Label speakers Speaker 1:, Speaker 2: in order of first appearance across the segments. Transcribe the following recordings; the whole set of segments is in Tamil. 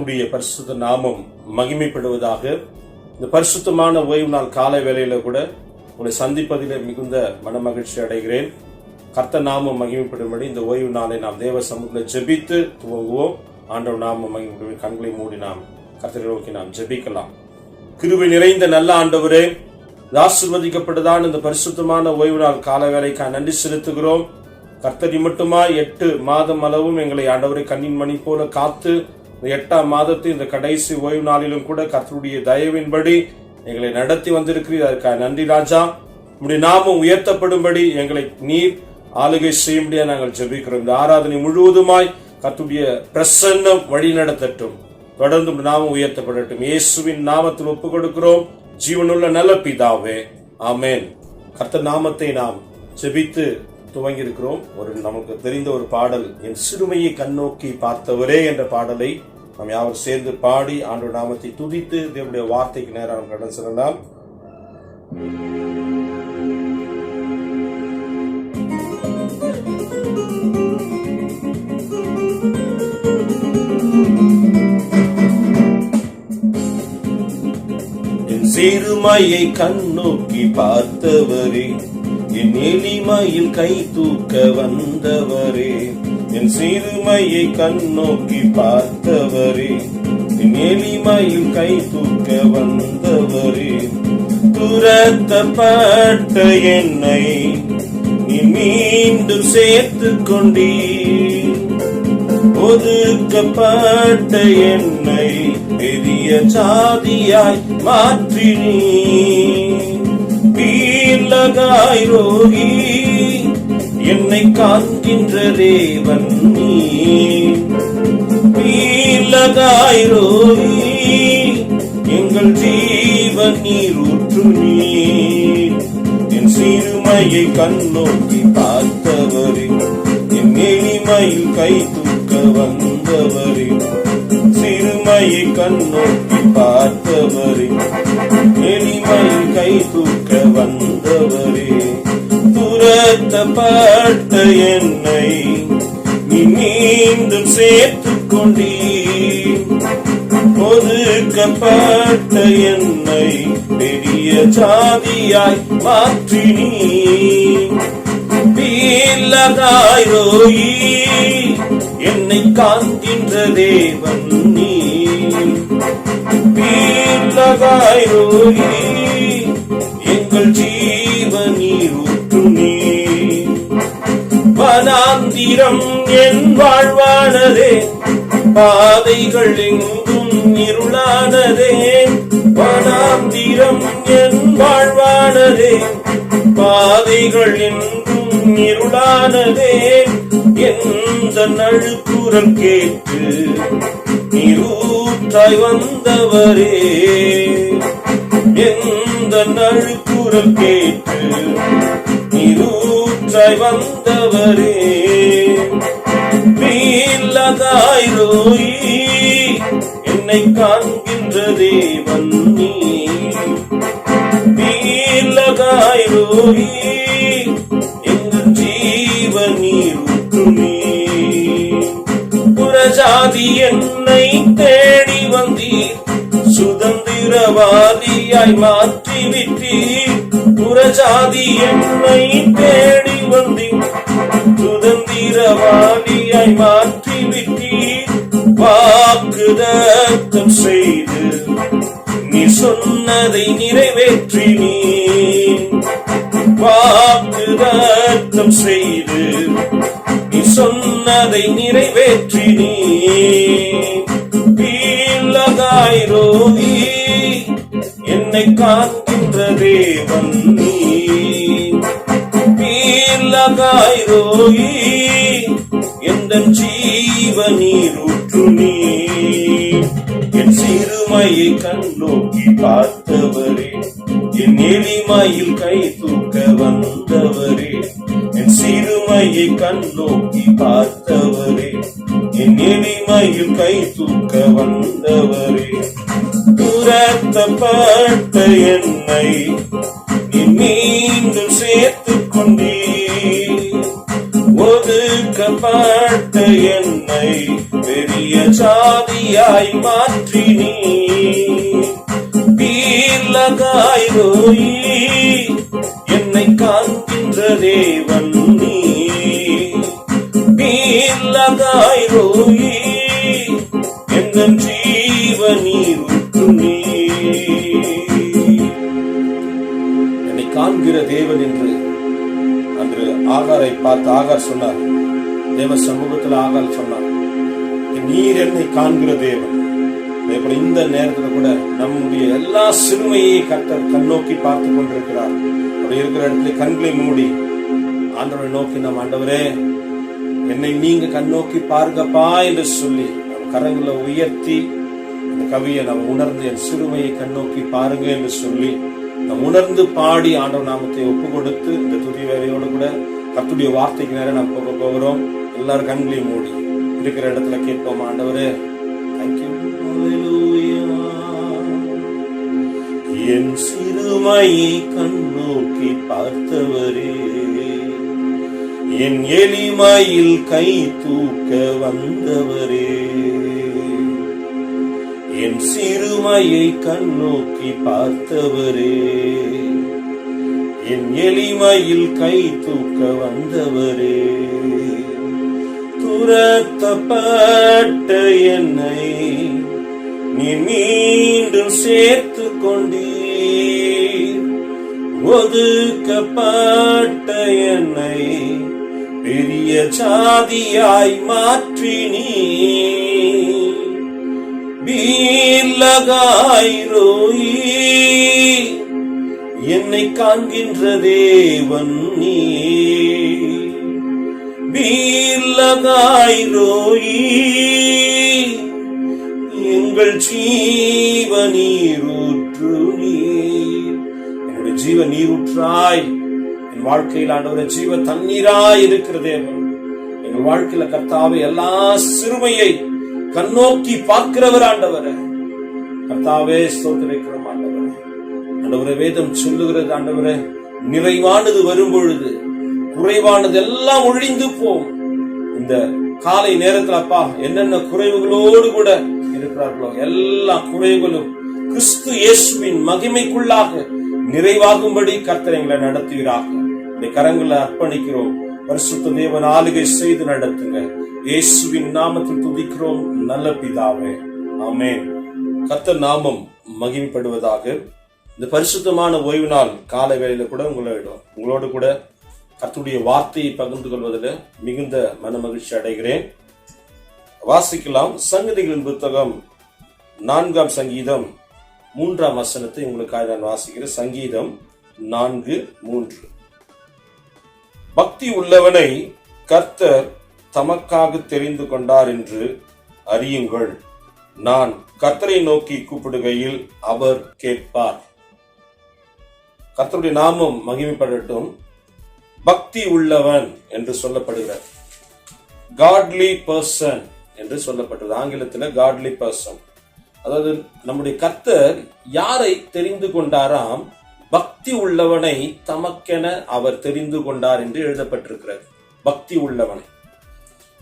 Speaker 1: கர்த்தருடைய பரிசுத்த நாமம் மகிமைப்படுவதாக. இந்த பரிசுத்தமான ஓய்வு நாள் காலை வேளையில கூட உங்களை சந்திப்பதிலே மிகுந்த மனமகிழ்ச்சி அடைகிறேன். கர்த்தர் நாமம் மகிமைப்படும்படி இந்த ஓய்வு நாளை நாம் தேவ சமூகத்தில் ஜெபித்து துவங்குவோம். ஆண்டவர் நாமம் மகிமைப்படும். கண்களை மூடி நாம் கர்த்தரை நோக்கி நாம் ஜெபிக்கலாம். கிருபை நிறைந்த நல்ல ஆண்டவரே, ஆசீர்வதிக்கப்பட்டதான இந்த பரிசுத்தமான ஓய்வு நாள் கால வேளைக்காக நன்றி செலுத்துகிறோம். கர்த்தர் மட்டுமா 8 மாதம் அளவும் எங்களை ஆண்டவரை கண்ணின் மணி போல காத்து இந்த 8ஆம் மாதத்தை இந்த கடைசி ஓய்வு நாளிலும் கூட கர்த்தருடைய தயவின்படி எங்களை நடத்தி வந்திருக்கிறீர். அதற்காக நன்றி ராஜா. உம்முடைய நாமம் உயர்த்தப்படும்படி எங்களை நீர் ஆளுகை செய்யும்படியா நாங்கள் ஜெபிக்கிறோம். இந்த ஆராதனை முழுவதுமாய் கர்த்தருடைய பிரசன்னம் வழி நடத்தட்டும். தொடர்ந்து நாமம் உயர்த்தப்படட்டும். இயேசுவின் நாமத்தில் ஒப்புக் கொடுக்கிறோம் ஜீவனுள்ள நல்ல பிதாவே, ஆமென். கர்த்தர் நாமத்தை நாம் ஜெபித்து துவங்கி இருக்கிறோம். நமக்கு தெரிந்த ஒரு பாடல், என் சிறுமையை கண்ணோக்கி பார்த்தவரே என்ற பாடலை நாம் யாரும் சேர்ந்து பாடி ஆண்டவர் நாமத்தை துதித்து தேவனுடைய வார்த்தைக்கு நேரம் நாம் கடன் செல்லலாம். என் சிறுமையை கண்ணோக்கி பார்த்தவரே, என் எளிமையில் கை தூக்க வந்தவரே, என் சிறுமையை கண்ணோக்கி பார்த்தவரே, என் எளிமையில் கை தூக்க வந்தவரே, துரத்தப்பட்ட என்னை நீ மீண்டும் சேர்த்து கொண்டீர், ஒதுக்கப்பட்ட என்னை பெரிய ஜாதியாய் மாற்றினீர், பீலகாய் ரோகி என்னை காண்கின்ற தேவன் நீ, பீலகாய் ரோகி எங்கள் ஜீவன் நீர் ஊற்று நீர், என் சிறுமையை கண்ணோக்கி பார்த்தவரே, என் எளிமையில் கை தூக்க வந்தவரே, சிறுமையை கண்ணோக்கி பார்த்தவரே, எளிமையில் கை தூக்க வந்தவரே, துரத்தப்பட்ட என்னை நீ மீண்டும் சேர்த்துக் கொண்டீர், ஒதுக்கப்பட்ட என்னை பெரிய ஜாதியாய் மாற்றினீர், பீலகாய் ரோகி என்னை காண்கின்ற தேவன் நீ, பீலகாய் ரோகி எங்கள் ஜீவன் நீர் ஊற்று நீர், வனாந்திரம் என் வாழ்வானதே, பாதைகள் எங்கும் இருளானதே, வனாந்திரம் என் வாழ்வானதே, பாதைகள் எங்கும் இருளானதே, எந்த நழுக்குரல் கேட்டு நீரூற்றாய் வந்தவரே, எந்த நழுக்குரல் கேட்டு நீரூற்றாய் வந்தவரே, பீலகாய் ரோகி என்னை காண்கின்ற தேவன் நீ, பீலகாய் ரோகி எங்கள் ஜீவன் நீர் ஊற்று நீர், புறஜாதி என்னை தேடி வந்தீர், சுதந்திரவாதியாய் மாற்றி விட்டீர், புறஜாதி என்னை தேடி வந்தீர், சுதந்திரவாதியாய் மாற்றி விட்டீர், வாக்குதத்தம் செய்து நீ சொன்னதை நிறைவேற்றினீர், வாக்குதத்தம் செய்து நீ சொன்னதை நிறைவேற்றினீர், பீலகாய் ரோகி என்னை காண்கின்ற தேவன் நீ, பீலகாய் ரோகி எந்தன் ஜீவன் நீர் ஊற்று நீர், என் சிறுமையை கண்ணோக்கி பார்த்தவரே, என் எளிமையில் கை தூக்க வந்தவரே, என் சிறுமையை கண்ணோக்கி பார்த்தவரே, என் எளிமையில் கை தூக்க வந்தவரே, துரத்தப்பட்ட என்னை நீ மீண்டும் சேர்த்துக் கொண்டீர், ஒதுக்கப்பட்ட என்னை பெரிய ஜாதியாய் மாற்றினீ. பீர்லகாய் ரோயி என்னை காண்கின்ற தேவன் நீ. பீர்லகாய் ரோயி என் ஜீவ நீர் ஊற்று நீ. என்னை காண்கிற தேவன் என்று அன்று ஆகாரை பார்த்து ஆகார் சொன்னார். தேவ சமூகத்தில் ஆகார் சொன்னார், நீர் என்னை காண்கிற தேவன். இந்த நேரத்தில் கூட நம்முடைய எல்லா சிறுமையை கர்த்தர் கண்ணோக்கி பார்த்து கொண்டிருக்கிறார். அப்படி இருக்கிற இடத்துல கண்களை மூடி ஆண்டவரை நோக்கி, நம் ஆண்டவரே என்னை நீங்க கண்ணோக்கி பாருங்கப்பா என்று சொல்லி கரங்களை உயர்த்தி இந்த கவியை நாம் உணர்ந்து என் சிறுமையை கண்ணோக்கி பாருங்க என்று சொல்லி நாம் உணர்ந்து பாடி ஆண்டவர் நாமத்தை ஒப்பு கொடுத்து இந்த துதி வேலையோடு கூட கர்த்தருடைய வார்த்தைக்கு நேரம் நாம் போக போகிறோம். எல்லாரும் கண்களையும் மூடி இருக்கிற இடத்துல கேட்போம். ஆண்டவரே தேங்க்யூ. என் சிறுமையை கண்ணோக்கி பார்த்தவரே, என் எளிமையில் கை தூக்க வந்தவரே. என் சிறுமையை கண்ணோக்கி பார்த்தவரே, என் எளிமையில் கை தூக்க வந்தவரே. துரத்தப்பட்ட என்னை நீ மீண்டும் சேர்த்து கொண்டீர். ஒதுக்கப்பட்ட என்னை பெரிய ஜாதியாய் மாற்றினீ. பீர்லகாய் ரோயி என்னை காண்கின்ற தேவன் நீ. பீர்லகாய் ரோயி எங்கள் ஜீவ நீரூற்று நீர். என்னுடைய ஜீவ நீரூற்றாய் என் வாழ்க்கையில் ஆண்டவரே ஜீவ தண்ணீராய் இருக்கிற தேவன். எங்கள் வாழ்க்கையில கர்த்தாவே எல்லா சிறுமையை கண்ணோக்கி பார்க்கிறவர் ஆண்டவரே. கர்த்தாவே ஸ்தோத்திரிக்கிறோம் ஆண்டவரே. ஆண்டவரே வேதம் சொல்லுகிறது ஆண்டவரே, நிறைவானது வரும் பொழுது குறைவானது எல்லாம் ஒழிந்து போம். இந்த காலை நேரத்தில் அப்பா என்னென்ன குறைவுகளோடு கூட இருக்கிறார்களோ எல்லா குறைவுகளும் கிறிஸ்து இயேசுவின் மகிமைக்குள்ளாக நிறைவாகும்படி கர்த்தர் எங்களை நடத்துகிறார். இந்த கரங்களை அர்ப்பணிக்கிறோம். பரிசுத்த தேவன் ஆளுகை செய்து நடத்துங்க. இயேசுவின் நாமத்தில் துதிக்கிறோம் நல்ல பிதாவே, ஆமென். கர்த்தர் நாமம் மகிமைப்படுவதாக. இந்த பரிசுத்தமான ஓய்வு நாள் காலை வேளையில கூட உங்களோடு கூட கர்த்தருடைய வார்த்தையை பகிர்ந்து கொள்வதில் மிகுந்த மன மகிழ்ச்சி அடைகிறேன். வாசிக்கலாம். சங்கீதங்களின் புத்தகம் 4ஆம் சங்கீதம் 3ஆம் வசனத்தை உங்களுக்காக நான் வாசிக்கிறேன். சங்கீதம் 4:3. பக்தி உள்ளவனை கர்த்தர் தமக்காக தெரிந்து கொண்டார் என்று அறியுங்கள். நான் கர்த்தரை நோக்கி கூப்பிடுகையில் அவர் கேட்பார். கர்த்தருடைய நாமம் மகிமைப்படட்டும். பக்தி உள்ளவன் என்று சொல்லப்படுகிறார். காட்லி பர்சன் என்று சொல்லப்பட்டது. ஆங்கிலத்தில் காட்லி பர்சன். அதாவது நம்முடைய கர்த்தர் யாரை தெரிந்து கொண்டாராம்? பக்தி உள்ளவனை தமக்கென அவர் தெரிந்து கொண்டார் என்று எழுதப்பட்டிருக்கிறது. பக்தி உள்ளவனை.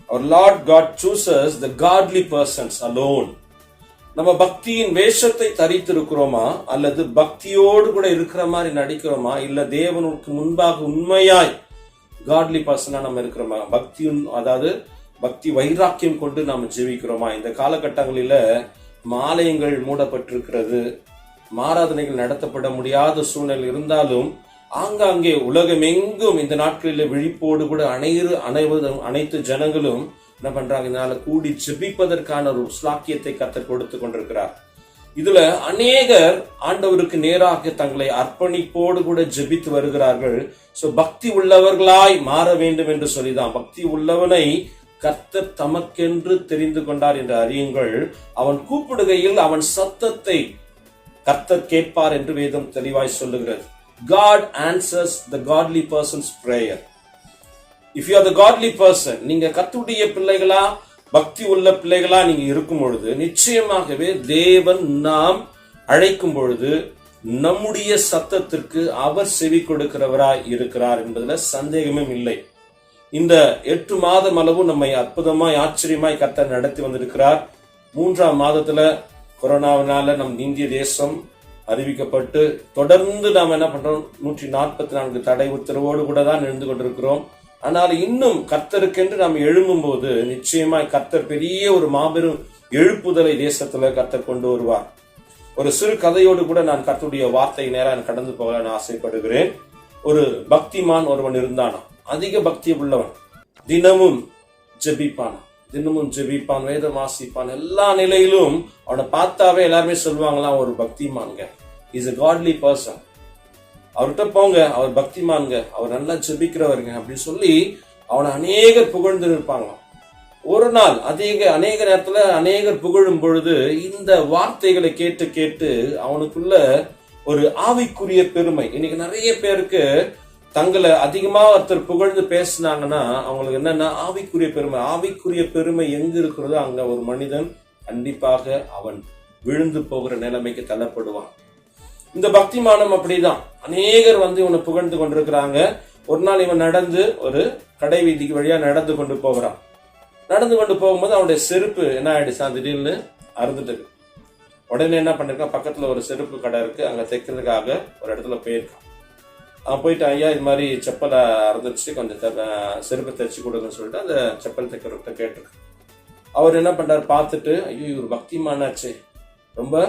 Speaker 1: Our Lord God chooses the godly persons alone. நம்ம பக்தியின் வேஷத்தை தரித்திருக்கிறோமா, அல்லது பக்தியோடு கூட இருக்கிற மாதிரி நடிக்கிறோமா, இல்ல தேவனுக்கு முன்பாக உண்மையாய் காட்லி பர்சனா நம்ம இருக்கிறோமா? அதாவது பக்தி வைராக்கியம் கொண்டு நாம் ஜீவிக்கிறோமா? இந்த காலகட்டங்களில ஆலயங்கள் மூடப்பட்டிருக்கிறது, ஆராதனைகள் நடத்தப்பட முடியாத சூழ்நிலை இருந்தாலும் ஆங்காங்கே உலகமெங்கும் இந்த நாட்களில் விழிப்போடு கூட அனைத்து ஜனங்களும் என்ன பண்றாங்க? இதனால கூடி ஜெபிப்பதற்கான ஒரு ஸ்லாக்கியத்தை கர்த்தர் கொடுத்து கொண்டிருக்கிறார். இதுல அநேகர் ஆண்டவருக்கு நேராக தங்களை அர்ப்பணிப்போடு கூட ஜெபித்து வருகிறார்கள். சோ பக்தி உள்ளவர்களாய் மாற வேண்டும் என்று சொல்லிதான், பக்தி உள்ளவனை கர்த்தர் தமக்கென்று தெரிந்து கொண்டார் என்று அறியுங்கள். அவன் கூப்பிடுகையில் அவன் சத்தத்தை கர்த்தர் கேட்பார் என்று வேதம் தெளிவாய் சொல்லுகிறது. God answers the godly person's prayer. If you are the godly person, நீங்க கர்த்தருடைய பிள்ளைகளா, பக்தி உள்ள பிள்ளைகளா நீங்க இருக்கும் பொழுது நிச்சயமாகவே தேவன் நாம் அழைக்கும் பொழுது நம்முடைய சத்தத்திற்கு அவர் செவி கொடுக்கிறவராய் இருக்கிறார் என்பதுல சந்தேகமும் இல்லை. இந்த 8 மாதம் அளவும் நம்மை அற்புதமாய் ஆச்சரியமாய் கர்த்தர் நடத்தி வந்திருக்கிறார். 3ஆம் மாதத்துல கொரோனாவினால நம் இந்திய தேசம் அறிவிக்கப்பட்டு தொடர்ந்து நாம் என்ன பண்றோம், 144 தடை உத்தரவோடு கூட தான் இருந்து கொண்டிருக்கிறோம். ஆனால் இன்னும் கர்த்தருக்கென்று நாம் எழும்பும் போது நிச்சயமாய் கர்த்தர் பெரிய ஒரு மாபெரும் எழுப்புதலை தேசத்துல கர்த்தர் கொண்டு வருவார். ஒரு சிறு கதையோடு கூட நான் கர்த்தருடைய வார்த்தை நேரம் கடந்து போக நான் ஆசைப்படுகிறேன். ஒரு பக்திமான் ஒருவன் இருந்தானா, அதிக பக்தி உள்ளவன், தினமும் ஜெபிப்பான், வேதம் வாசிப்பான். எல்லா நிலையிலும் அவனை பார்த்தாவே எல்லாருமே சொல்லுவாங்களாம், ஒரு பக்திமான்ங்க, இஸ் a godly person, அவர்கிட்ட போங்க, அவர் பக்திமான்ங்க, அவர் நல்லா ஜெபிக்கிறவருங்க அப்படின்னு சொல்லி அவனை அநேகர் புகழ்ந்து இருப்பாங்க. ஒரு நாள் அநேக நேரத்துல அநேகர் புகழும் பொழுது இந்த வார்த்தைகளை கேட்டு கேட்டு அவனுக்குள்ள ஒரு ஆவிக்குரிய பெருமை. இன்னைக்கு நிறைய பேருக்கு தங்களை அதிகமா ஒருத்தர் புகழ்ந்து பேசினாங்கன்னா அவங்களுக்கு என்னன்னா ஆவிக்குரிய பெருமை எங்க இருக்கிறதோ அங்க ஒரு மனிதன் கண்டிப்பாக அவன் விழுந்து போகிற நிலைமைக்கு தள்ளப்படுவான். இந்த பக்திமானம் அப்படிதான். அநேகர் இவனை புகழ்ந்து கொண்டிருக்கிறாங்க. ஒரு நாள் இவன் நடந்து ஒரு கடை வீதிக்கு வழியா நடந்து கொண்டு போகிறான். நடந்து கொண்டு போகும்போது அவனுடைய செருப்பு என்ன ஆயிடுச்சான், திடீர்னு அறுந்துட்டு. உடனே என்ன பண்ணிருக்கான், பக்கத்துல ஒரு செருப்பு கடை இருக்கு, அங்க தைக்கிறதுக்காக ஒரு இடத்துல போயிருக்கான். அவன் போயிட்டு, ஐயா இது மாதிரி செப்பலை அறுந்துருச்சு, கொஞ்சம் செருப்பை தைச்சு கொடுங்கன்னு சொல்லிட்டு அந்த செப்பல் தைக்கிறவர்கிட்ட கேட்டிருக்கான். அவர் என்ன பண்றாரு, பார்த்துட்டு, ஐயோ இவர் பக்திமானாச்சு, ரொம்ப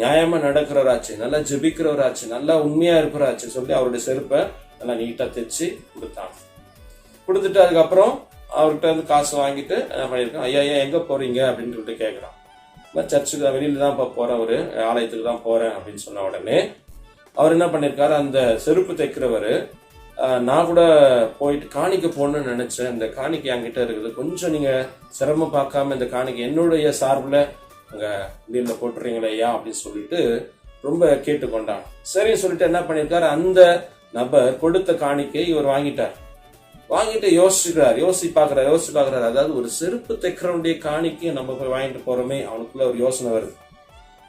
Speaker 1: நியாயமா நடக்கிறவராச்சு, நல்லா ஜெபிக்கிறவராச்சு, நல்லா உண்மையா இருக்கிறாச்சு சொல்லி அவருடைய செருப்பை நல்லா நீட்டா தைச்சு கொடுத்துட்டு அதுக்கப்புறம் அவர்கிட்ட காசு வாங்கிட்டு என்ன பண்ணிருக்கான், ஐயா எங்க போறீங்க அப்படின்னு சொல்லிட்டு கேட்கிறான். சர்ச்சுக்கு வெளியில தான் போறேன், ஒரு ஆலயத்துக்கு தான் போறேன் அப்படின்னு சொன்ன உடனே அவர் என்ன பண்ணிருக்காரு, அந்த செருப்பு தைக்கிறவரு, நான் கூட போயிட்டு காணிக்க போகணும்னு நினைச்சேன், இந்த காணிக்கை என்கிட்ட இருக்குது, கொஞ்சம் நீங்க சிரமம் பார்க்காம இந்த காணிக்கை என்னுடைய சார்பில் அங்க வெளியில போட்டுறீங்களே ஐயா அப்படின்னு சொல்லிட்டு ரொம்ப கேட்டுக்கொண்டான். சரின்னு சொல்லிட்டு என்ன பண்ணிருக்காரு, அந்த நபர் கொடுத்த காணிக்கை இவர் வாங்கிட்டு யோசிச்சு பாக்குறாரு. அதாவது ஒரு செருப்பு தைக்கிறவனுடைய காணிக்கையை நம்ம போய் வாங்கிட்டு போறோமே, அவனுக்குள்ள ஒரு யோசனை வருது.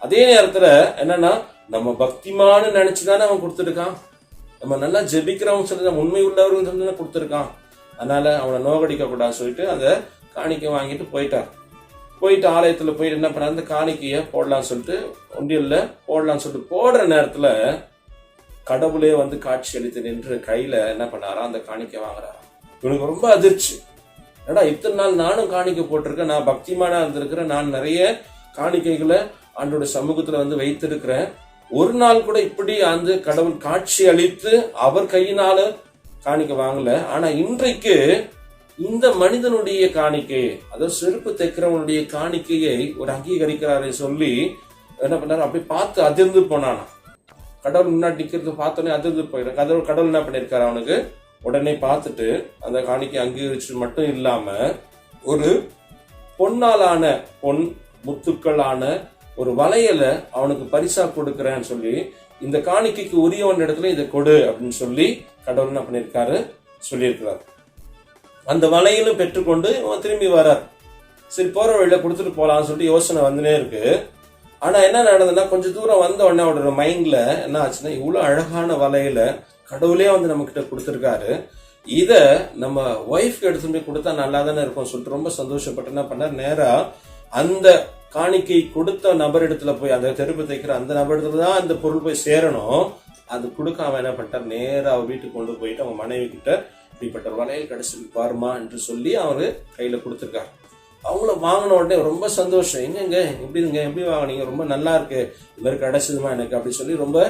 Speaker 1: அதே நேரத்துல என்னன்னா, நம்ம பக்திமானு நினைச்சுதானே அவன் கொடுத்துருக்கான், நம்ம நல்லா ஜெபிக்கிறவங்க சொல்லி நம்ம உண்மை உள்ளவர்கள் சொல்லி கொடுத்துருக்கான், அதனால அவனை நோகடிக்க கூடாதுன்னு சொல்லிட்டு அந்த காணிக்கை வாங்கிட்டு போயிட்டு ஆலயத்துல போயிட்டு என்ன பண்ண, அந்த காணிக்கைய போடலாம்னு சொல்லிட்டு ஒன்றியல்ல போடலாம்னு சொல்லிட்டு போடுற நேரத்துல கடவுளே காட்சி அளித்து நின்று கையில என்ன பண்ணாரா, அந்த காணிக்கை வாங்குறாரா. இவனுக்கு ரொம்ப அதிர்ச்சி. ஏடா இத்தனை நாள் நானும் காணிக்கை போட்டிருக்கேன், நான் பக்திமானா இருந்திருக்கிறேன், நான் நிறைய காணிக்கைகளை ஆண்டோட சமூகத்துல வைத்திருக்கிறேன், ஒரு நாள் கூட இப்படி அந்த கடவுள் காட்சி அளித்து அவர் கையினால காணிக்கை வாங்கல. ஆனா இன்றைக்கு இந்த மனிதனுடைய காணிக்கை, அதாவது செருப்பு தைக்கிறவனுடைய காணிக்கையை ஒரு அங்கீகரிக்கிறாரை சொல்லி என்ன பண்ணாரு, அப்படி பார்த்து அதிர்ந்து போனானா. கடவுள் முன்னாடி நிக்கிறது பார்த்தோன்னே அதிர்ந்து போயிடும். கடவுள் என்ன பண்ணிருக்காரு, அவனுக்கு உடனே பார்த்துட்டு அந்த காணிக்கை அங்கீகரிச்சு மட்டும் இல்லாம ஒரு பொன்னாலான முத்துக்களான ஒரு வளையலை அவனுக்கு பரிசா கொடுக்கிறேன்னு சொல்லி, இந்த காணிக்கைக்கு உரியவன் இடத்துல இதை கொடு அப்படின்னு சொல்லி கடவுள் என்ன பண்ணிருக்காரு சொல்லியிருக்கிறார். அந்த வளையலும் பெற்றுக்கொண்டு இவன் திரும்பி வர்றார். சரி போற வழியில கொடுத்துட்டு போலாம்னு சொல்லிட்டு யோசனை வந்துனே இருக்கு. ஆனா என்ன நடந்ததுன்னா, கொஞ்சம் தூரம் வந்த உடனே அவரோட மைண்ட்ல என்ன ஆச்சுன்னா, இவ்வளவு அழகான வலையில கடவுளே நம்ம கிட்ட கொடுத்துருக்காரு, இத நம்ம ஒய்ஃப்க்கு எடுத்துட்டு போய் கொடுத்தா நல்லா தானே இருக்கும் சொல்லிட்டு ரொம்ப சந்தோஷப்பட்டு என்ன பண்ணார், நேரா அந்த காணிக்கை கொடுத்த நபர் இடத்துல போய், அந்த தெருப்பு தைக்கிற அந்த நபர் இடத்துல தான் அந்த பொருள் போய் சேரணும், அது கொடுக்காம என்ன பண்ணிட்டார், நேரா அவர் வீட்டுக்கு கொண்டு போயிட்டு அவங்க மனைவி கிட்ட இப்படிப்பட்ட வளையல் கடைசி பாருமா என்று சொல்லி அவரு கையில கொடுத்துருக்காரு. அவங்கள வாங்கின உடனே ரொம்ப சந்தோஷம், எப்படி வாங்கினீங்க, ரொம்ப நல்லா இருக்கு, இது மாதிரி கிடைச்சதுமா எனக்கு அப்படி சொல்லி ரொம்ப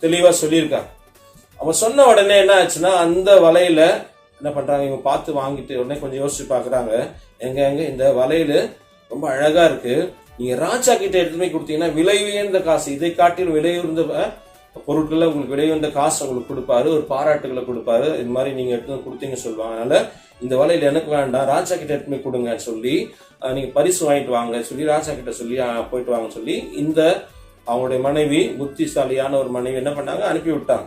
Speaker 1: தெளிவா சொல்லியிருக்காங்க. அவன் சொன்ன உடனே என்ன ஆச்சுன்னா, அந்த வலையில என்ன பண்றாங்க, இவங்க பார்த்து வாங்கிட்டு உடனே கொஞ்சம் யோசிச்சு பாக்குறாங்க, எங்க இந்த வலையில ரொம்ப அழகா இருக்கு, நீங்க ராஜா கிட்ட எடுத்துமே கொடுத்தீங்கன்னா விலை உயர்ந்த காசு, இதை காட்டிலும் விலை உயர்ந்த பொருட்களை உங்களுக்கு விலை உயர்ந்த காசு உங்களுக்கு கொடுப்பாரு, ஒரு பாராட்டுகளை கொடுப்பாரு, இது மாதிரி நீங்க எடுத்து கொடுத்தீங்க சொல்லுவாங்க, அதனால இந்த வலையில எனக்கு வேண்டாம், ராஜா கிட்ட எடுத்துமே கொடுங்க சொல்லி நீங்க பரிசு வாங்கிட்டு வாங்க சொல்லி ராஜா கிட்ட சொல்லி போயிட்டு வாங்க சொல்லி இந்த அவங்களுடைய மனைவி, புத்திசாலியான ஒரு மனைவி என்ன பண்ணாங்க, அனுப்பி விட்டாங்க.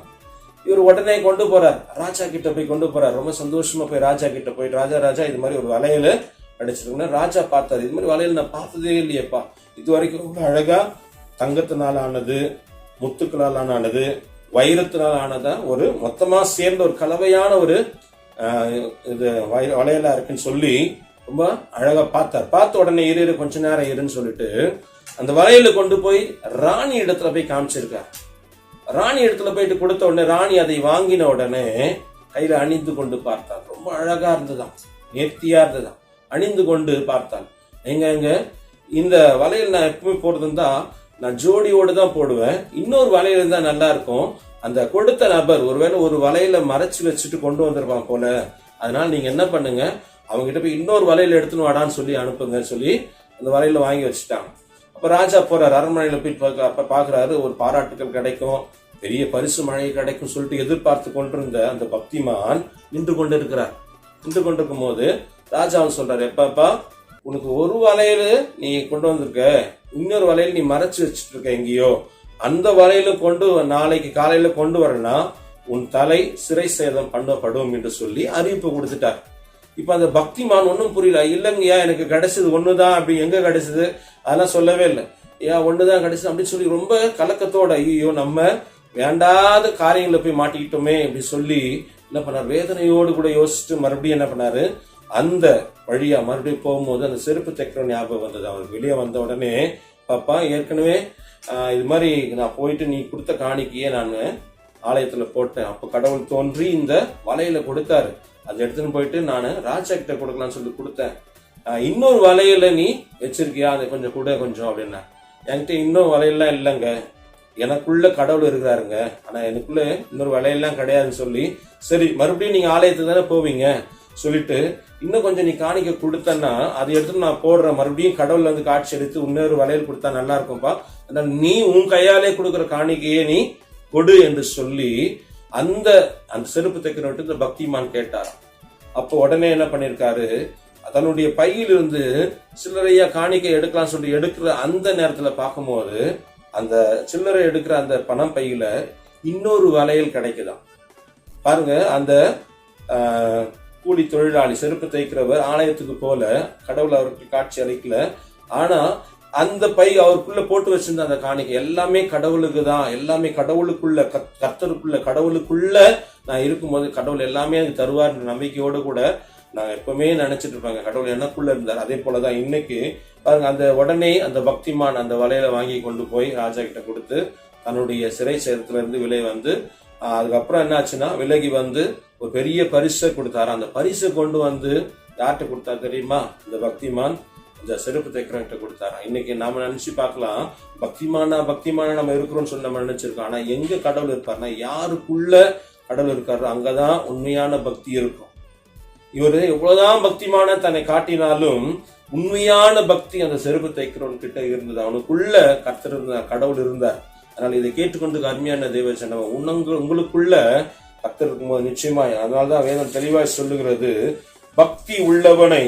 Speaker 1: இவர் உடனே கொண்டு போறார், ராஜா கிட்ட போய் கொண்டு போறார். ரொம்ப சந்தோஷமா போய் ராஜா கிட்ட போயிட்டு, ராஜா இது மாதிரி ஒரு வலையில அடிச்சிருக்கோம்னா, ராஜா பார்த்தாரு, இது மாதிரி வலையில நான் பார்த்ததே இல்லையப்பா, இது வரைக்கும் ரொம்ப அழகா தங்கத்தினால் ஆனது, முத்துக்களால் ஆனது, வைரத்தினால் ஆனதா ஒரு மொத்தமா சேர்ந்த ஒரு கலவையான ஒரு இது வளையலா இருக்குன்னு சொல்லி ரொம்ப அழகா பார்த்த உடனே இரு கொஞ்ச நேரம் இருன்னு சொல்லிட்டு அந்த வளையல கொண்டு போய் ராணி இடத்துல போய் காமிச்சிருக்கார். ராணி இடத்துல போயிட்டு கொடுத்த உடனே ராணி அதை வாங்கின உடனே கையில அணிந்து கொண்டு பார்த்தாள். ரொம்ப அழகா இருந்ததாம், நேர்த்தியா இருந்ததாம். அணிந்து கொண்டு பார்த்தாள். எங்க இந்த வளையல் நான் எப்பவுமே போடுறதுன்னா நான் ஜோடியோடு தான் போடுவேன். இன்னொரு வளையல் இருந்தா நல்லா இருக்கும். அந்த கொடுத்த நபர் ஒருவேளை ஒரு வளையல மறைச்சு வச்சுட்டு கொண்டு வந்திருப்பான் போல. அதனால நீங்க என்ன பண்ணுங்க, அவங்க கிட்ட போய் இன்னொரு வளையல் எடுத்துன்னு வாடான்னு சொல்லி அனுப்புங்கன்னு சொல்லி அந்த வளையல வாங்கி வச்சுட்டாங்க. அப்ப ராஜா போறாரு, அரண்மனையில போய் அப்ப பாக்குறாரு, ஒரு பாராட்டுகள் கிடைக்கும், பெரிய பரிசு மழை கிடைக்கும் சொல்லிட்டு எதிர்பார்த்து கொண்டிருந்த அந்த பக்திமான் நின்று கொண்டு இருக்கிறார். நின்று கொண்டிருக்கும் போது ராஜா சொல்றாரு, எப்பப்பா உனக்கு ஒரு வளையல் நீ கொண்டு வந்திருக்க, இன்னொரு வளையல் நீ மறைச்சு வச்சுட்டு இருக்க எங்கேயோ, அந்த வளையல கொண்டு நாளைக்கு காலையில கொண்டு வரனா உன் தலை சிறை சேதம் பண்ணப்படும் என்று சொல்லி அறிவிப்பு கொடுத்துட்டார். இப்ப அந்த பக்திமான் ஒன்னும் புரியல. இல்லைங்கய்யா எனக்கு கிடைச்சது ஒண்ணுதான், அப்படி எங்க கிடைச்சது அதெல்லாம் சொல்லவே இல்லை. ஏன் ஒண்ணுதான் கிடைச்சது அப்படின்னு சொல்லி ரொம்ப கலக்கத்தோட, ஐயோ நம்ம வேண்டாத காரியங்களை போய் மாட்டிக்கிட்டோமே அப்படி சொல்லி என்ன பண்ணார், வேதனையோடு கூட யோசிச்சுட்டு மறுபடியும் என்ன பண்ணாரு, அந்த வழியா மறுபடியும் போகும்போது அந்த செருப்பு தைக்கிற ஞாபகம் வந்தது. அவர் வெளியே வந்த உடனே, பாப்பா ஏற்கனவே இது மாதிரி நான் போயிட்டு நீ கொடுத்த காணிக்கையே நான் ஆலயத்துல போட்டேன், அப்ப கடவுள் தோன்றி இந்த வலையில கொடுத்தாரு, அதை எடுத்துன்னு போயிட்டு நான் ராஜா கிட்ட கொடுக்கலாம்னு சொல்லி கொடுத்தேன். இன்னொரு வலையில நீ வச்சிருக்கியா, அதை கொஞ்சம் கூட கொஞ்சம் அப்படின்னா, என்கிட்ட இன்னும் வலையெல்லாம் இல்லைங்க, எனக்குள்ள கடவுள் இருக்கிறாருங்க, ஆனா எனக்குள்ள இன்னொரு வலையெல்லாம் கிடையாதுன்னு சொல்லி, சரி மறுபடியும் நீங்க ஆலயத்துக்கு தானே போவீங்க சொல்லிட்டு இன்னும் கொஞ்சம் நீ காணிக்க கொடுத்தன்னா அதை எடுத்து நான் போடுறேன், மறுபடியும் கடவுள் வந்து காட்சி எடுத்து இன்னொரு வளையல் கொடுத்தா நல்லா இருக்கும்பா, அதனால நீ உன் கையாலே கொடுக்குற காணிக்கையே நீ கொடு என்று சொல்லி அந்த செருப்பு தைக்கிறவர்கிட்ட இந்த பக்திமான் கேட்டார். அப்போ உடனே என்ன பண்ணிருக்காரு, தன்னுடைய பையிலிருந்து சில்லறையா காணிக்கை எடுக்கலாம் சொல்லி எடுக்கிற அந்த நேரத்துல பார்க்கும்போது அந்த சில்லறை எடுக்கிற அந்த பணம் பையில இன்னொரு வளையல் கிடைக்குதாம். பாருங்க, அந்த கூலி தொழிலாளி செருப்பு தைக்கிறவர் ஆலயத்துக்கு போல, கடவுள் அவருக்கு காட்சி அளிக்கல, ஆனா அந்த பை அவருக்குள்ள போட்டு வச்சிருந்த அந்த காணிக்கை எல்லாமே கடவுளுக்கு தான், எல்லாமே கடவுளுக்குள்ள கர்த்தருக்குள்ள கடவுளுக்குள்ள நான் இருக்கும்போது கடவுள் எல்லாமே எனக்கு தருவார் நம்பிக்கையோடு கூட நான் எப்பவுமே நினைச்சிட்டு இருப்பாங்க கடவுள் எனக்குள்ள இருந்தார். அதே போலதான் இன்னைக்கு பாருங்க, அந்த உடனே அந்த பக்திமான் அந்த வலையில வாங்கி கொண்டு போய் ராஜா கிட்ட கொடுத்து தன்னுடைய சிறை சேதத்துல இருந்து விலை வந்து அதுக்கப்புறம் என்ன ஆச்சுன்னா விலகி வந்து ஒரு பெரிய பரிசை கொடுத்தாரு. அந்த பரிசை கொண்டு வந்து யார்கிட்ட கொடுத்தா தெரியுமா, இந்த பக்திமான் இந்த செருப்பு தைக்கிறவங்கிட்ட கொடுத்தாரா. இன்னைக்கு நாம நினைச்சு பார்க்கலாம், பக்திமானா நம்ம இருக்கிறோம்னு சொல்லி நம்ம நினைச்சிருக்கோம். ஆனா எங்க கடவுள் இருப்பாருன்னா, யாருக்குள்ள கடவுள் இருக்காரோ அங்கதான் உண்மையான பக்தி இருக்கும். இவரு எவ்வளவுதான் பக்திமான தன்னை காட்டினாலும் உண்மையான பக்தி அந்த செருப்பு தைக்கிறவன் கிட்ட இருந்தது. அவனுக்குள்ள கர்த்தர் இருந்தார், கடவுள் இருந்தார். அதனால இதை கேட்டுக்கொண்டு அருமையான தேவச்சனம் உங்களுக்குள்ள கர்த்தர் இருக்கும்போது நிச்சயமாய், அதனால்தான் வேதம் தெளிவாய் சொல்லுகிறது, பக்தி உள்ளவனை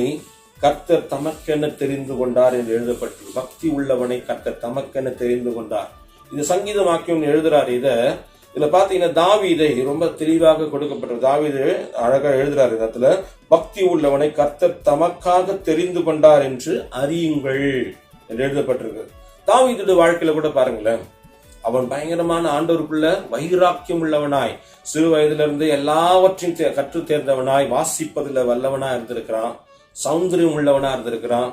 Speaker 1: கர்த்தர் தமக்கென தெரிந்து கொண்டார் என்று எழுதப்பட்டு, பக்தி உள்ளவனை கர்த்தர் தமக்கென தெரிந்து கொண்டார். இது சங்கீதம் வாக்கியம் எழுதுறாரு. இதுல பாத்தீங்கன்னா தாவீதை ரொம்ப தெளிவாக கொடுக்கப்பட்ட தாவீது அழகா எழுதுறாரு. இடத்துல பக்தி உள்ளவனை கர்த்தர் தமக்காக தெரிந்து கொண்டார் என்று அறியுங்கள் என்று எழுதப்பட்டிருக்கு. தாவீதுடைய வாழ்க்கையில கூட பாருங்களேன், அவன் பயங்கரமான ஆண்டவருக்குள்ள வைராக்கியம் உள்ளவனாய், சிறு வயதுல இருந்து எல்லாவற்றையும் கற்று தேர்ந்தவனாய், வாசிப்பதில் வல்லவனா இருந்திருக்கிறான், சௌந்தரியம் உள்ளவனா இருந்திருக்கிறான்,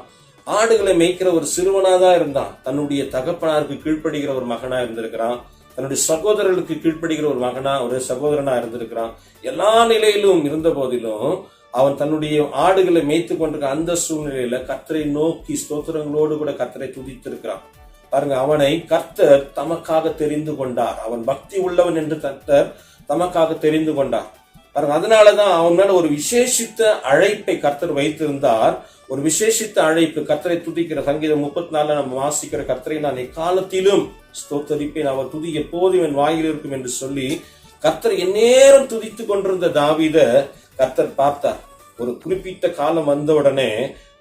Speaker 1: ஆடுகளை மேய்க்கிற ஒரு சிறுவனா தான் இருந்தான், தன்னுடைய தகப்பனாருக்கு கீழ்ப்படுகிற ஒரு மகனா இருந்திருக்கிறான், தன்னுடைய சகோதரர்களுக்கு கீழ்ப்படுகிற ஒரு மகனா ஒரு சகோதரனா இருந்திருக்கிறான். எல்லா நிலையிலும் இருந்த போதிலும் அவன் தன்னுடைய ஆடுகளை மேய்த்து கொண்டிருக்க அந்த சூழ்நிலையில கர்த்தரை நோக்கி ஸ்தோத்திரங்களோடு கூட கர்த்தரை துதித்திருக்கிறான். பாருங்க, அவனை கர்த்தர் தமக்காக தெரிந்து கொண்டார். அவன் பக்தி உள்ளவன் என்று கர்த்தர் தமக்காக தெரிந்து கொண்டார். பாருங்க, அதனாலதான் அவன் மேல ஒரு விசேஷித்த அழைப்பை கர்த்தர் வைத்திருந்தார். ஒரு விசேஷித்த அழைப்பு, கர்த்தரை துதிக்கிற சங்கீதம் 34 நம்ம வாசிக்கிற, கர்த்தரை நான் எக்காலத்திலும் ஸ்தோத்தரிப்பேன், அவர் துதி எப்போதும் என் வாயில் இருக்கும் என்று சொல்லி கர்த்தர் எந்நேரம் துதித்து கொண்டிருந்த தாவீத கர்த்தர் பார்த்தார். ஒரு குறிப்பிட்ட காலம் வந்தவுடனே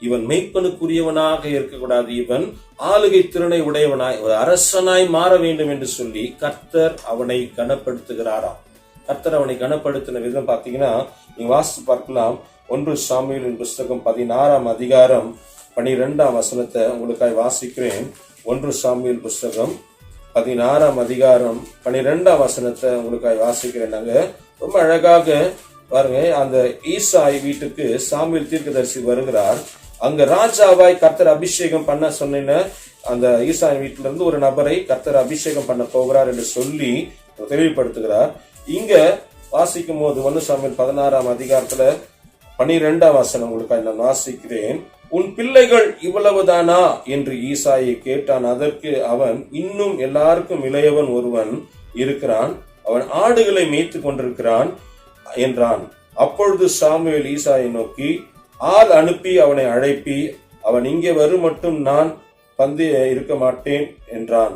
Speaker 1: இவன் மெய்ப்பனுக்குரியவனாக இருக்கக்கூடாது, இவன் ஆளுகை திறனை உடையவனாய் ஒரு அரசனாய் மாற வேண்டும் என்று சொல்லி கர்த்தர் அவனை கனப்படுத்துகிறாராம். கர்த்தர் அவனை கனப்படுத்தின விதம் பாத்தீங்கன்னா நீங்க வாசித்து பார்க்கலாம். 1 சாமுவேலின் புஸ்தகம் 16ஆம் அதிகாரம் 12ஆம் வசனத்தை உங்களுக்காக வாசிக்கிறேன். 1 சாமுவேல் புஸ்தகம் 16ஆம் அதிகாரம் 12ஆம் வசனத்தை உங்களுக்காக வாசிக்கிறேன். நாங்க ரொம்ப அழகாக பாருங்க, அந்த ஈசாய் வீட்டுக்கு சாமுவேல் தீர்க்கதரிசி வருகிறார். அங்க ராஜாவாய் கர்த்தர் அபிஷேகம் பண்ண சொன்ன அந்த ஈசாய் வீட்டில இருந்து ஒரு நபரை கர்த்தர் அபிஷேகம் பண்ண போகிறார் என்று சொல்லி தெளிவுபடுத்துகிறார். இங்க வாசிக்கும் போது 1 சாமுவேல் 16ஆம் அதிகாரத்துல 12ஆம் வசனம் உங்களுக்கு நான் வாசிக்கிறேன். உன் பிள்ளைகள் இவ்வளவுதானா என்று ஈசாயை கேட்டான். அதற்கு அவன், இன்னும் எல்லாருக்கும் இளையவன் ஒருவன் இருக்கிறான், அவன் ஆடுகளை மேய்த்து கொண்டிருக்கிறான் என்றான். அப்பொழுது சாமுவேல் ஈசாயை நோக்கி, ஆள் அனுப்பி அவனை அழைப்பி, அவன் இங்கே வரும் மட்டும் நான் இருக்க மாட்டேன் என்றான்.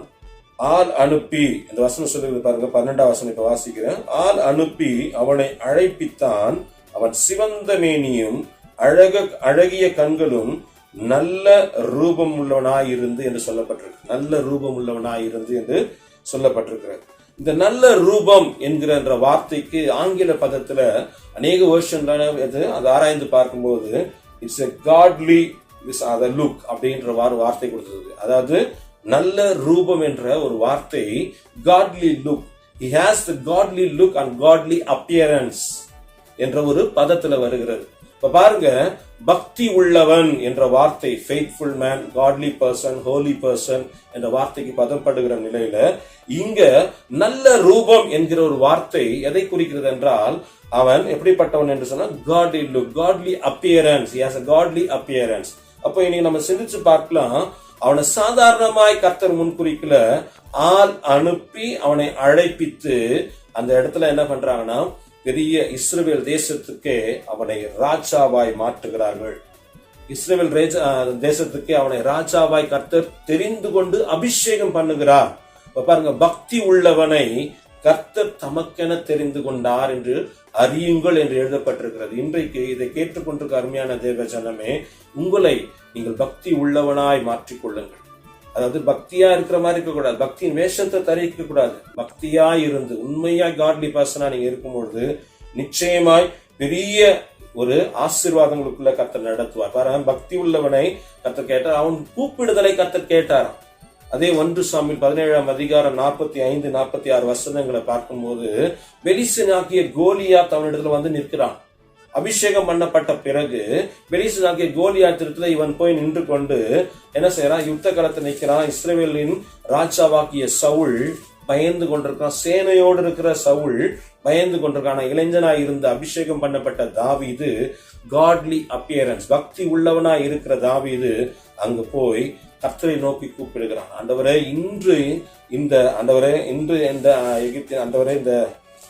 Speaker 1: ஆள் அனுப்பி, இந்த வசனம் சொல்லுறது பாருங்க, 12ஆம் வசனம் இப்ப வாசிக்கிறேன். ஆள் அனுப்பி அவனை அழைப்பித்தான். அவன் சிவந்த மேனியும் அழகிய கண்களும் நல்ல ரூபம் உள்ளவனாயிருந்து என்று சொல்லப்பட்டிருக்கு. நல்ல ரூபம் உள்ளவனாயிருந்து என்று சொல்லப்பட்டிருக்கிறது. இந்த நல்ல ரூபம் என்கிற வார்த்தைக்கு ஆங்கில பதத்துல அநேக வருஷம் அது ஆராய்ந்து பார்க்கும்போது இட்ஸ் எ காட்லி லுக் அப்படின்ற வார்த்தை கொடுத்தது. அதாவது நல்ல ரூபம் என்ற ஒரு வார்த்தை காட்லி look, he has the godly look and godly appearance என்ற ஒரு பதத்துல வருகிறது. இப்ப பாருங்க, பக்தி உள்ளவன் என்ற வார்த்தை faithful man, godly person, holy person என்ற வார்த்தைக்கு பதப்படுகிற நிலையில இங்க நல்ல ரூபம் என்கிற ஒரு வார்த்தை எதை குறிக்கிறது என்றால், அவன் எப்படிப்பட்டவன் என்று சொன்னா godly look, godly appearance, he has a godly appearance. அப்போ இன்னைக்கு நம்ம சிந்திச்சு பார்க்கலாம், அவனை சாதாரணமாய் கர்த்தர் முன்குறிக்கல, ஆள் அனுப்பி அவனை அழைப்பித்து அந்த இடத்துல என்ன பண்றாங்கன்னா பெரிய இஸ்ரவேல் தேசத்துக்கே அவனை ராஜாவாய் மாற்றுகிறார்கள். இஸ்ரவேல் தேசத்துக்கே அவனை ராஜாவாய் கர்த்தர் தெரிந்து கொண்டு அபிஷேகம் பண்ணுகிறார். பாருங்க, பக்தி உள்ளவனை கர்த்தர் தமக்கென தெரிந்து கொண்டார் என்று அறியுங்கள் என்று எழுதப்பட்டிருக்கிறது. இன்றைக்கு இதை கேட்டுக்கொண்டிருக்க அருமையான தேவ ஜனமே, உங்களை நீங்கள் பக்தி உள்ளவனாய் மாற்றிக்கொள்ளுங்கள். அதாவது பக்தியா இருக்கிற மாதிரி இருக்கக்கூடாது, பக்தியின் வேஷத்தை தரிக்க கூடாது. பக்தியா இருந்து உண்மையா காட்லி பர்சனா நீங்க இருக்கும்பொழுது நிச்சயமாய் பெரிய ஒரு ஆசீர்வாதங்களுக்குள்ள கர்த்தர் நடத்துவார். பாருங்க, பக்தி உள்ளவனை கர்த்தர் கேட்டார், அவன் கூப்பிடுதலை கர்த்தர் கேட்டார். அதே 1 சாமுவேல் 17ஆம் அதிகாரம் 45, 46 வசனங்களை பார்க்கும்போது பெலிஸ்தனாகிய கோலியாத் அவனிடத்துல வந்து நிற்கிறான். அபிஷேகம் பண்ணப்பட்ட பிறகு பெலிஸ்தனாகிய கோலியாத்திடத்துல இவன் போய் நின்று கொண்டு என்ன செய்யறான், யுத்த களத்தில் நிற்கிறான். இஸ்ரவேலின் ராஜாவாகிய சவுல் பயந்து கொண்டிருக்கான், சேனையோடு இருக்கிற சவுல் பயந்து கொண்டிருக்கான். இளைஞனாய் இருந்த அபிஷேகம் பண்ணப்பட்ட தாவீது, காட்லி அப்பியரன்ஸ், பக்தி உள்ளவனாய் இருக்கிற தாவீது அங்கு போய் கர்த்தரை நோக்கி கூப்பிடுகிறான். ஆண்டவரே, இன்று இந்த எகிப்தின் ஆண்டவரே, இந்த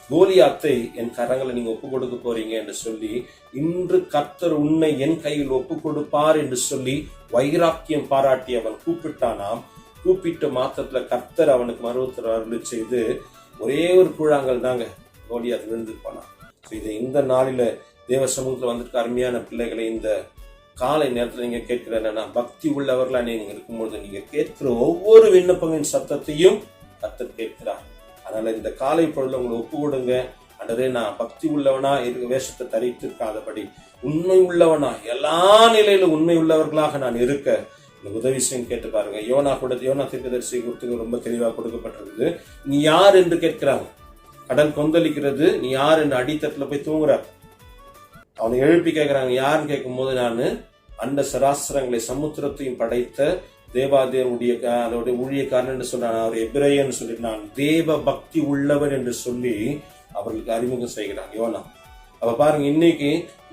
Speaker 1: கோலியாத்தை என் கரங்களை நீங்க ஒப்பு கொடுக்க போறீங்க என்று சொல்லி, இன்று கர்த்தர் உன்னை என் கையில் ஒப்பு கொடுப்பார் என்று சொல்லி வைராக்கியம் பாராட்டி அவன் கூப்பிட்டானாம். கூப்பிட்டு மாத்திரத்துல கர்த்தர் அவனுக்கு மறுபடியும் அருள் செய்து ஒரே ஒரு கூழாங்கல் தாங்க கோலியாத் விழுந்து போனான். இதை இந்த நாளில தேவ சமூகத்துல வந்துட்டு அருமையான பிள்ளைகளை இந்த காலை நேரத்துல நீங்க கேட்கிற என்னன்னா, பக்தி உள்ளவர்களா நீங்க இருக்கும்போது நீங்க கேட்கிற ஒவ்வொரு விண்ணப்பங்களின் சத்தத்தையும் கர்த்தர் கேட்கிறார். அதனால இந்த காலை பொழுது உங்களை ஒப்பு கொடுங்க. அன்றதே நான் பக்தி உள்ளவனா இருக்க வேஷத்தை தரித்திருக்காதபடி உண்மை உள்ளவனா எல்லா நிலையிலும் உண்மை உள்ளவர்களாக நான் இருக்க இந்த உதவி செய்யும் கேட்டு பாருங்க. யோனா தீர்க்கதரிசி குறித்து ரொம்ப தெளிவாக கொடுக்கப்பட்டிருக்குது. நீ யார் என்று கேட்கிறாங்க. கடல் கொந்தளிக்கிறது, நீ யார் என்று அடித்தட்டுல போய் தூங்குறார். அவனை எழுப்பி கேட்கிறாங்க, யாருன்னு கேட்கும் போது, நான் அண்ட சராசரங்களை சமுத்திரத்தையும் படைத்த தேவாதேவனுடைய அதோட ஊழியக்காரன் என்று சொல்றான், அவர் எபிரேயன்னு சொல்லி நான் தேவ பக்தி உள்ளவர் என்று சொல்லி அவர்களுக்கு அறிமுகம் செய்கிறான் யோனா. அப்ப பாருங்க, இன்னைக்கு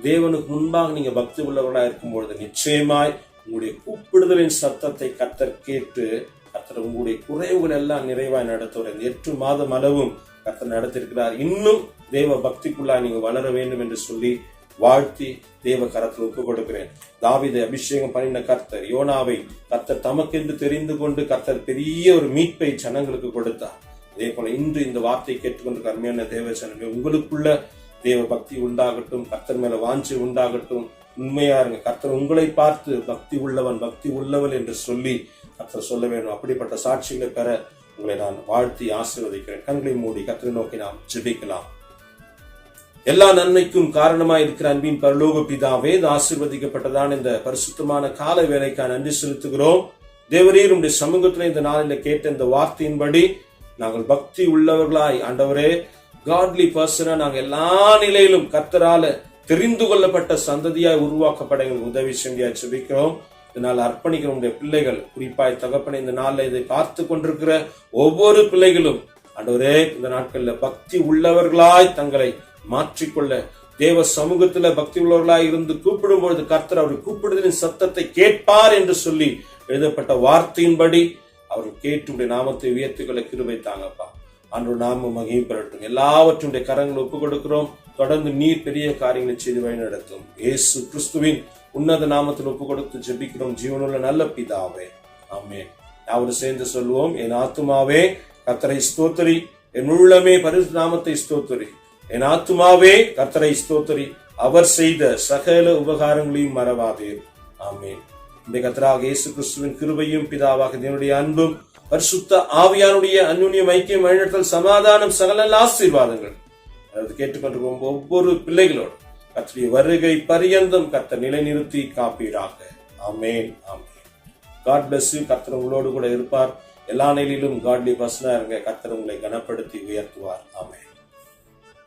Speaker 1: தேவனுக்கு முன்பாக நீங்க பக்தி உள்ளவர்களா இருக்கும்பொழுது நிச்சயமாய் உங்களுடைய கூப்பிடுதலின் சத்தத்தை கர்த்தர் கேட்டு கர்த்தர் உங்களுடைய குறைவுகள் எல்லாம் நிறைவாய் நடத்துவார். 8 மாதம் அளவும் கர்த்தர் நடத்திருக்கிறார். இன்னும் தேவ பக்திக்குள்ளா நீங்க வளர வேண்டும் என்று சொல்லி வாழ்த்தி தேவ கரத்தில் ஒப்பு கொடுக்கிறேன். தாவீதை அபிஷேகம் பண்ணின கர்த்தர் யோனாவை கர்த்தர் தமக்கென்று தெரிந்து கொண்டு கர்த்தர் பெரிய ஒரு மீட்பை ஜனங்களுக்கு கொடுத்தார். அதே போல இன்று இந்த வார்த்தை கேட்டுக்கொண்டு அருமையான தேவ ஜனமே, உங்களுக்குள்ள தேவ பக்தி உண்டாகட்டும், கர்த்தர் மேல வாஞ்சை உண்டாகட்டும். உண்மையா இருங்க. கர்த்தர் உங்களை பார்த்து பக்தி உள்ளவன் என்று சொல்லி கர்த்தர் சொல்ல வேண்டும். அப்படிப்பட்ட சாட்சிகளை பெற உங்களை நான் வாழ்த்தி ஆசீர்வதிக்கிறேன். கண்களை மூடி கர்த்தரை நோக்கி நாம் ஜெபிக்கலாம். எல்லா நன்மைக்கும் காரணமாய் இருக்கிற அன்பின் பரலோக பிதாவே, ஆசீர்வதிக்கப்பட்டதான் இந்த பரிசுத்தமான கால வேலைக்காக நன்றி செலுத்துகிறோம். தேவரீர் உடைய சமூகத்தில் இந்த நாளில் கேட்ட இந்த வார்த்தையின்படி நாங்கள் பக்தி உள்ளவர்களாய் ஆண்டவரே காட்லி பர்சனா நாங்க எல்லா நிலையிலும் கர்த்தரால தெரிந்து கொள்ளப்பட்ட சந்ததியாய் உருவாக்கப்பட எங்களுக்கு உதவி செஞ்சா ஜெபிக்கிறோம். இதனால் அர்ப்பணிக்கிற உங்களுடைய பிள்ளைகள், குறிப்பாய் தகப்பனை இந்த நாள்ல இதை பார்த்து கொண்டிருக்கிற ஒவ்வொரு பிள்ளைகளும் ஆண்டவரே இந்த நாட்கள்ல பக்தி உள்ளவர்களாய் தங்களை மாற்றிக்கொள்ள, தேவ சமூகத்துல பக்தி உள்ளவர்களாய் இருந்து கூப்பிடும் பொழுது கர்த்தர் அவருடைய கூப்பிடுதலின் சத்தத்தை கேட்பார் என்று சொல்லி எழுதப்பட்ட வார்த்தையின்படி அவர்கள் கேட்டு நாமத்தை உயர்த்திக்கொள்ள கிருபை தாங்கப்பா. அன்று நாம மகிமை பெறட்டும். எல்லாவற்றுடைய கரங்களை ஒப்புக் கொடுக்கிறோம். தொடர்ந்து நீர் பெரிய காரியங்களை செய்து வழி நடத்தும். இயேசு கிறிஸ்துவின் உன்னத நாமத்தில் ஒப்புக் கொடுத்து ஜெபிக்கிறோம் ஜீவனுள்ள நல்ல பிதாவே, ஆமென். யாவரும் சேர்ந்து சொல்லுவோம். என் ஆத்துமாவே கர்த்தரை ஸ்தோத்திரி, என் உள்ளமே பரிசுத்த நாமத்தை ஸ்தோத்திரி. என் ஆத்துமாவே கர்த்தரை ஸ்தோத்திரி, அவர் செய்த சகல உபகாரங்களையும் மறவாதே. ஆமென். இந்த கர்த்தராகிய இயேசு கிறிஸ்துவின் கிருபையும் பிதாவாக தேவனுடைய அன்பும் பரிசுத்த ஆவியானுடைய அன்யோன்யம் ஐக்கியம் வழிநடத்தல் சமாதானம் சகல ஆசீர்வாதங்கள் அதாவது கேட்டுக்கொண்டிருக்கும் ஒவ்வொரு பிள்ளைகளோடு கர்த்தருடைய வருகை பரியந்தம் கர்த்தர் நிலைநிறுத்தி காப்பீராக. ஆமென், ஆமென். God bless you. கர்த்தர் உங்களோடு கூட இருப்பார். எல்லா நிலையிலும் காட்லி பர்சனா இருங்க. கர்த்தர் உங்களை கனப்படுத்தி உயர்த்துவார். ஆமென்.